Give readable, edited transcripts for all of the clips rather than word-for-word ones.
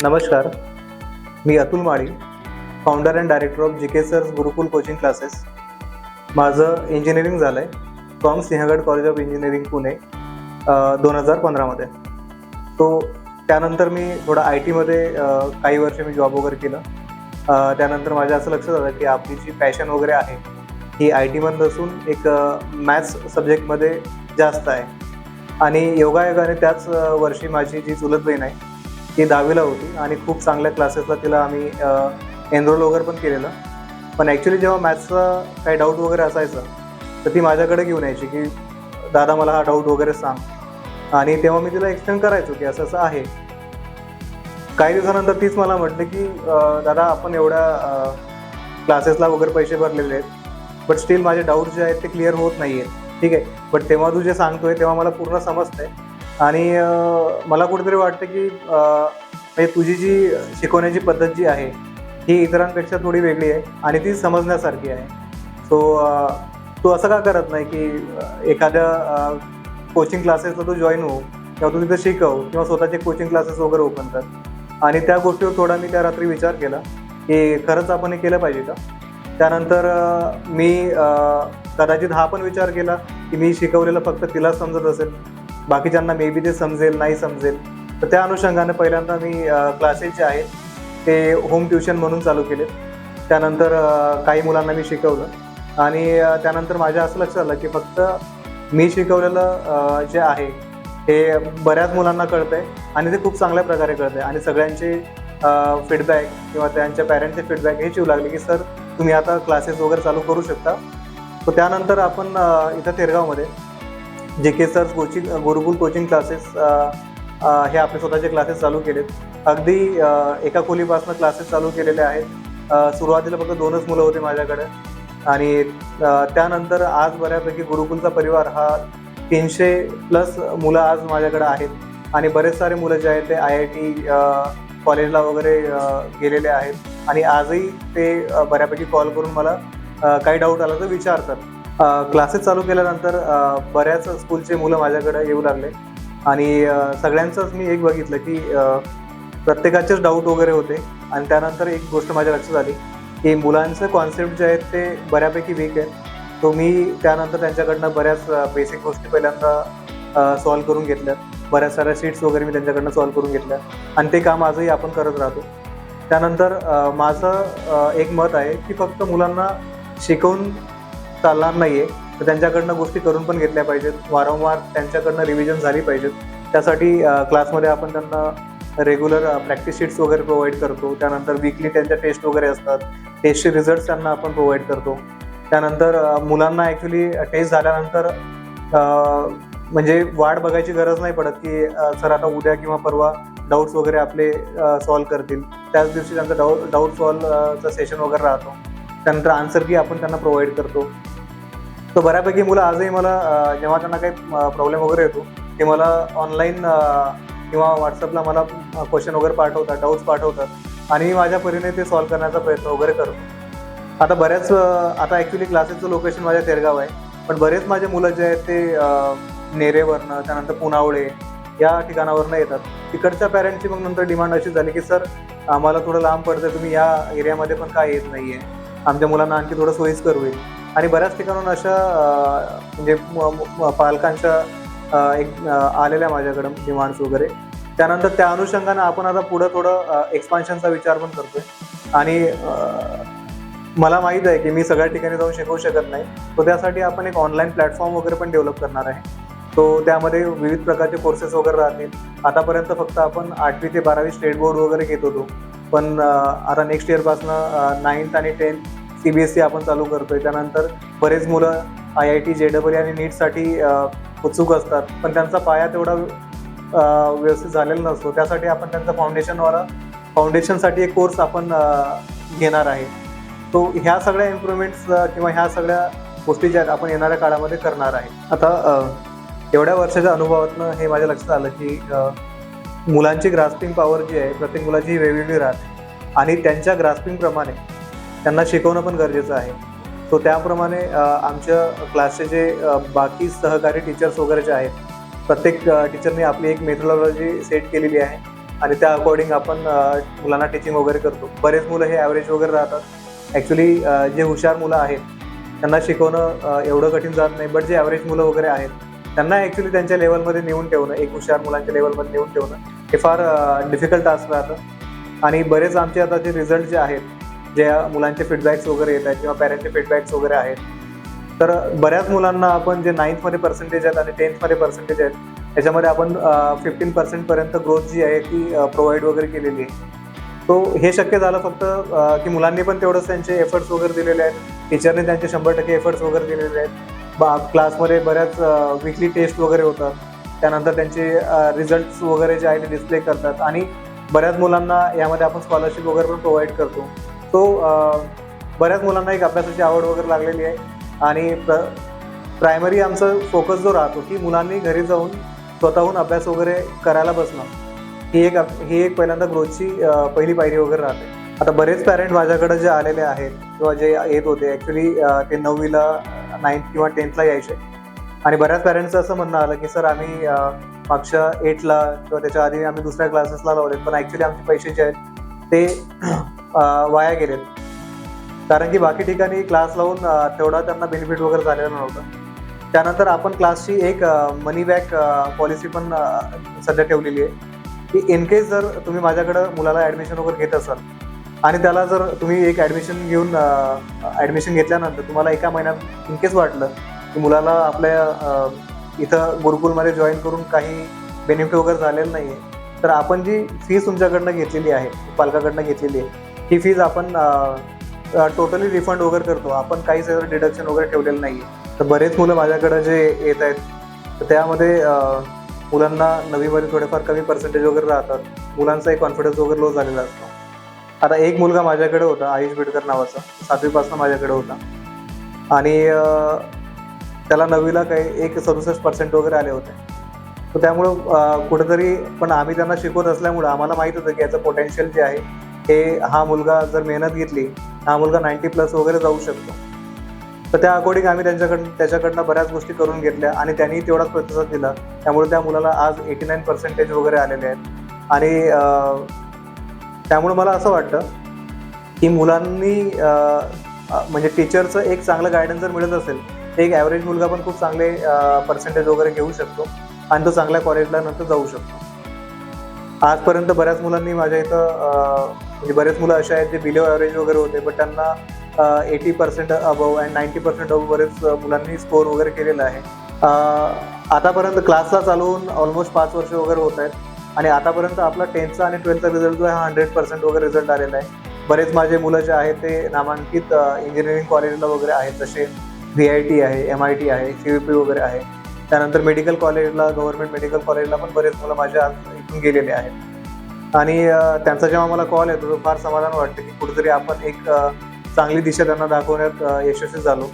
नमस्कार, मी Atul Mali, founder and director of G K sir's Gurukul coaching classes. माझं इंजिनिअरिंग झालं आहे from Sinhagad college of engineering Pune 2015मध्ये. त्यानंतर मी थोडं आय टीमध्ये काही वर्ष मी जॉब वगैरे केलं. त्यानंतर माझ्या असं लक्षात आलं की आपली जी पॅशन वगैरे आहे ही आय टीमध्ये नसून एक मॅथ्स सब्जेक्टमध्ये जास्त आहे. आणि योगायोगाने त्याच वर्षी माझी जी चुलत बहीण आहे ती 10वीला होती आणि खूप चांगल्या क्लासेसला तिला आम्ही एनरोल वगैरे पण केलेलं. पण ॲक्च्युली जेव्हा मॅथ्सचा काही डाऊट वगैरे असायचं तर ती माझ्याकडे घेऊन यायची की दादा मला हा डाऊट वगैरे सांग, आणि तेव्हा मी तिला एक्सप्लेन करायचो की असं असं आहे. काही दिवसानंतर तीच मला म्हटली की दादा आपण एवढ्या क्लासेसला वगैरे पैसे भरलेले आहेत, बट स्टील माझे डाऊट जे आहेत ते क्लिअर होत नाही आहेत. ठीक आहे, बट तेव्हा तू जे सांगतोय तेव्हा मला पूर्ण समजतंय आणि मला कुठेतरी वाटतं की म्हणजे तुझी जी शिकवण्याची पद्धत जी आहे ही इतरांपेक्षा थोडी वेगळी आहे आणि ती समजण्यासारखी आहे. तू असं का करत नाही की एखाद्या कोचिंग क्लासेसला तू जॉईन हो किंवा तू तिथं शिकव किंवा स्वतःचे कोचिंग क्लासेस वगैरे ओपन कर. आणि त्या गोष्टीवर थोडा मी त्या रात्री विचार केला की खरंच आपण हे केलं पाहिजे का. त्यानंतर मी कदाचित हा पण विचार केला की मी शिकवलेलं फक्त तिला समजत असेल, बाकीच्यांना मे बी ते समजेल नाही समजेल. तर त्या अनुषंगाने पहिल्यांदा मी क्लासेस जे आहेत ते होम ट्युशन म्हणून चालू केले. त्यानंतर काही मुलांना मी शिकवलं आणि त्यानंतर माझ्या असं लक्षात आलं की फक्त मी शिकवलेलं जे आहे हे बऱ्याच मुलांना कळतं आहे आणि ते खूप चांगल्या प्रकारे कळतं आहे. आणि सगळ्यांचे फीडबॅक किंवा त्यांच्या पॅरेंटचे फीडबॅक हे येऊ लागले की सर तुम्ही आता क्लासेस वगैरे चालू करू शकता. तर त्यानंतर आपण इथं तेरगावमध्ये जे के सर्स गुरुकुल कोचिंग क्लासेस हे आपले स्वतःचे क्लासेस चालू केलेत. अगदी एका खोलीपासून क्लासेस चालू केलेले आहेत. सुरुवातीला फक्त 2च मुलं होते माझ्याकडे आणि त्यानंतर आज बऱ्यापैकी गुरुकुलचा परिवार हा 300+ मुलं आज माझ्याकडे आहेत आणि बरेच सारे मुलं जे आहेत ते IIT कॉलेजला वगैरे गेलेले आहेत आणि आजही ते बऱ्यापैकी कॉल करून मला काही डाऊट आला तर विचारतात. क्लासेस चालू केल्यानंतर बऱ्याच स्कूलचे मुलं माझ्याकडे येऊ लागले आणि सगळ्यांचंच मी एक बघितलं की प्रत्येकाचेच डाऊट वगैरे होते. आणि त्यानंतर एक गोष्ट माझ्या लक्षात आली की मुलांचं कॉन्सेप्ट जे आहेत ते बऱ्यापैकी वीक आहेत. तो मी त्यानंतर त्यांच्याकडनं बऱ्याच बेसिक गोष्टी पहिल्यांदा सॉल्व करून घेतल्यात. बऱ्याच साऱ्या सीट्स वगैरे मी त्यांच्याकडनं सॉल्व करून घेतल्या आणि ते काम आजही आपण करत राहतो. त्यानंतर माझं एक मत आहे की फक्त मुलांना शिकवून चालणार नाही आहे, तर त्यांच्याकडनं गोष्टी करून पण घेतल्या पाहिजेत. वारंवार त्यांच्याकडनं रिव्हिजन झाली पाहिजेत. त्यासाठी क्लासमध्ये आपण त्यांना रेग्युलर प्रॅक्टिस शीट्स वगैरे प्रोव्हाइड करतो. त्यानंतर वीकली त्यांच्या टेस्ट वगैरे असतात, टेस्टचे रिझल्ट्स त्यांना आपण प्रोव्हाइड करतो. त्यानंतर मुलांना ॲक्च्युली टेस्ट झाल्यानंतर म्हणजे वाट बघायची गरज नाही पडत की सर आता उद्या किंवा परवा डाऊट्स वगैरे आपले सॉल्व करतील. त्याच दिवशी त्यांचा डाऊट सॉल्वचा सेशन वगैरे राहतो. त्यानंतर आन्सर की आपण त्यांना प्रोव्हाइड करतो. तर बऱ्यापैकी मुलं आजही मला जेव्हा त्यांना काही प्रॉब्लेम वगैरे येतो ते मला ऑनलाईन किंवा व्हॉट्सअपला मला क्वेश्चन वगैरे पाठवतात, डाऊट्स पाठवतात आणि मी माझ्या परीने ते सॉल्व करण्याचा प्रयत्न वगैरे करतो. आता ॲक्च्युली क्लासेसचं लोकेशन माझ्या तेरगाव आहे, पण बरेच माझे मुलं जे आहेत ते नेरेवरनं त्यानंतर पुनावळे या ठिकाणावरनं येतात. तिकडच्या पॅरेंटची मग नंतर डिमांड अशी झाली की सर आम्हाला थोडं लांब पडतं, तुम्ही या एरियामध्ये पण काय येत नाही आहे, आमच्या मुलांना आणखी थोडं सोयीस्कर होईल. आणि बऱ्याच ठिकाणून अशा म्हणजे पालकांच्या एक आलेल्या माझ्याकडं डिमांड्स वगैरे. त्यानंतर त्या अनुषंगानं आपण आता पुढं थोडं एक्सपान्शनचा विचार पण करतोय. आणि मला माहीत आहे की मी सगळ्या ठिकाणी जाऊन शिकवू शकत नाही, तो त्यासाठी आपण एक ऑनलाईन प्लॅटफॉर्म वगैरे पण डेव्हलप करणार आहे. तो त्यामध्ये विविध प्रकारचे कोर्सेस वगैरे राहतील. आतापर्यंत फक्त आपण 8वी ते 12वी स्टेट बोर्ड वगैरे घेत होतो, पण आता नेक्स्ट इयरपासनं 9th आणि 10th CBSE आपण चालू करतोय. त्यानंतर बरेच मुलं IIT JEE आणि नीटसाठी उत्सुक असतात, पण त्यांचा पाया तेवढा व्यवस्थित झालेला नसतो. त्यासाठी आपण त्यांचा फाउंडेशनसाठी एक कोर्स आपण घेणार आहे. तो ह्या सगळ्या इम्प्रूव्हमेंट्स किंवा ह्या सगळ्या गोष्टी ज्या आहेत आपण येणाऱ्या काळामध्ये करणार आहे. आता एवढ्या वर्षाच्या अनुभवातनं हे माझ्या लक्षात आलं की मुलांची ग्रास्पिंग पॉवर जी आहे प्रत्येक मुलाची ही वेगवेगळी राहते आणि त्यांच्या ग्रास्पिंगप्रमाणे त्यांना शिकवणं पण गरजेचं आहे. तो त्याप्रमाणे आमच्या क्लासचे जे बाकी सहकारी टीचर्स वगैरे जे आहेत प्रत्येक टीचरने आपली एक मेथोडॉलॉजी सेट केलेली आहे आणि त्या अकॉर्डिंग आपण मुलांना टीचिंग वगैरे करतो. बरेच मुलं हे ॲव्हरेज वगैरे राहतात. ॲक्च्युली जे हुशार मुलं आहेत त्यांना शिकवणं एवढं कठीण जात नाही, बट जे ॲव्हरेज मुलं वगैरे आहेत त्यांना ॲक्च्युली त्यांच्या लेवलमध्ये नेऊन ठेवणं, एक हुशार मुलांच्या लेवलमध्ये नेऊन ठेवणं हे फार डिफिकल्ट टास्क राहतं. आणि बरेच आमचे आता जे रिझल्ट जे आहेत, ज्या मुलांचे फीडबॅक्स वगैरे येत आहेत किंवा पॅरेंटचे फीडबॅक्स वगैरे आहेत, तर बऱ्याच मुलांना आपण जे 9th पर्सेंटेज आहेत आणि 10th पर्सेंटेज आहेत त्याच्यामध्ये आपण 15% पर्यंत ग्रोथ जी आहे ती प्रोव्हाइड वगैरे केलेली आहे. तो हे शक्य झालं फक्त की मुलांनी पण तेवढंच त्यांचे एफर्ट्स वगैरे दिलेले आहेत, टीचरने त्यांचे 100% एफर्ट्स वगैरे दिलेले आहेत. क्लासमध्ये बऱ्याच वीकली टेस्ट वगैरे होतात, त्यानंतर त्यांचे रिझल्ट्स वगैरे जे आहे ते डिस्प्ले करतात आणि बऱ्याच मुलांना यामध्ये आपण स्कॉलरशिप वगैरे पण प्रोव्हाइड करतो. बऱ्याच मुलांना एक अभ्यासाची आवड वगैरे लागलेली आहे आणि प्रायमरी आमचा फोकस जो राहतो की मुलांनी घरी जाऊन स्वतःहून अभ्यास वगैरे करायला बसणं, ही एक पहिल्यांदा ग्रोथची पहिली पायरी वगैरे राहते. आता बरेच पॅरेंट माझ्याकडे जे आलेले आहेत किंवा जे येत होते ॲक्च्युली ते 9वीला 9th किंवा 10thला यायचे आणि बऱ्याच पॅरेंट्सचं असं म्हणणं आलं की सर आम्ही मागच्या 8ला किंवा त्याच्या आधी आम्ही दुसऱ्या क्लासेसला लावलेत, पण ॲक्च्युली आमचे पैसे जे आहेत ते वाया गेलेत. कारण की बाकी ठिकाणी क्लास लावून तेवढा त्यांना बेनिफिट वगैरे झालेला नव्हता. त्यानंतर आपण क्लासची एक मनी बॅक पॉलिसी पण सध्या ठेवलेली आहे की इन केस जर तुम्ही माझ्याकडं मुलाला ॲडमिशन वगैरे घेत असाल आणि त्याला जर तुम्ही एक ॲडमिशन घेतल्यानंतर तुम्हाला एका महिन्यात इन केस वाटलं की मुलाला आपल्या इथं गुरुकुलमध्ये जॉईन करून काही बेनिफिट वगैरे झालेलं नाही आहे, तर आपण जी फीज तुमच्याकडनं घेतलेली आहे, पालकाकडनं घेतलेली आहे, ही फीज आपण टोटली रिफंड वगैरे करतो. आपण काहीच डिडक्शन वगैरे ठेवलेलं नाही आहे. तर बरेच मुलं माझ्याकडं जे येत आहेत तर त्यामध्ये मुलांना 9वीमध्ये थोडेफार कमी पर्सेंटेज वगैरे राहतात, मुलांचा एक कॉन्फिडन्स वगैरे लो झालेला असतो. आता एक मुलगा माझ्याकडे होता, आयुष बिडकर नावाचा, 7वीपासून माझ्याकडे होता आणि त्याला 9वीला काही एक 67% वगैरे आले होते. तर त्यामुळं कुठेतरी पण आम्ही त्यांना शिकवत असल्यामुळं आम्हाला माहीत होतं की याचं पोटेन्शियल जे आहे हे हा मुलगा जर मेहनत घेतली हा मुलगा 90+ वगैरे जाऊ शकतो. तर त्या अकॉर्डिंग आम्ही त्याच्याकडनं बऱ्याच गोष्टी करून घेतल्या आणि त्यांनी तेवढाच प्रतिसाद दिला. त्यामुळे त्या मुलाला आज 89% वगैरे आलेले आहेत आणि त्यामुळे मला असं वाटतं की मुलांनी म्हणजे टीचरचं एक चांगलं गायडन्स जर मिळत असेल तर एक ॲव्हरेज मुलगा पण खूप चांगले पर्सेंटेज वगैरे घेऊ शकतो आणि तो चांगल्या कॉलेजला नंतर जाऊ शकतो. आजपर्यंत बऱ्याच मुलांनी माझ्या इथं म्हणजे बरेच मुलं असे आहेत जे बिलो ॲव्हरेज वगैरे होते, बट त्यांना 80% अबव अँड 90% अबव बरेच मुलांनी स्कोअर वगैरे केलेला आहे. आतापर्यंत क्लासला चालवून ऑलमोस्ट 5 वर्ष वगैरे होत आहेत आणि आतापर्यंत आपला 10th आणि 12th रिझल्ट जो आहे हा 100% वगैरे रिझल्ट आलेला आहे. बरेच माझे मुलं जे आहेत ते नामांकित इंजिनिअरिंग कॉलेजला वगैरे आहेत, जसे VIT आहे, MIT आहे, CUP वगैरे आहे. त्यानंतर मेडिकल कॉलेजला, गव्हर्नमेंट मेडिकल कॉलेजला पण बरेच मुलं माझ्या इथून गेलेले आहेत आणि त्यांचा जेव्हा मला कॉल येतो तो फार समाधान वाटतं की कुठेतरी आपण एक चांगली दिशा त्यांना दाखवण्यात यशस्वी झालो.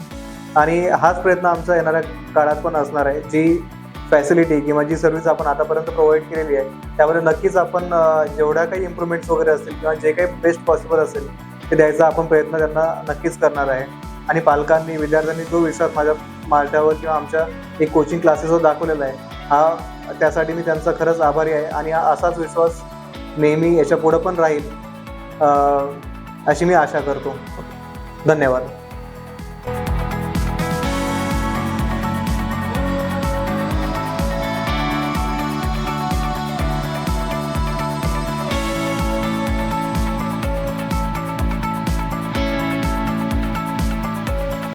आणि हाच प्रयत्न आमचा येणाऱ्या काळात पण असणार आहे. जी फॅसिलिटी किंवा जी सर्व्हिस आपण आतापर्यंत प्रोव्हाइड केलेली आहे त्यामध्ये नक्कीच आपण जेवढ्या काही इम्प्रूव्हमेंट्स वगैरे असतील किंवा जे काही बेस्ट पॉसिबल असेल ते द्यायचा आपण प्रयत्न त्यांना नक्कीच करणार आहे. आणि पालकांनी, विद्यार्थ्यांनी जो विश्वास माझ्यावर किंवा आमच्या एक कोचिंग क्लासेसवर दाखवलेला आहे त्यासाठी मी त्यांचा खरंच आभारी आहे आणि असाच विश्वास नेहमी याच्या पुढं पण राहील अशी मी आशा करतो. धन्यवाद.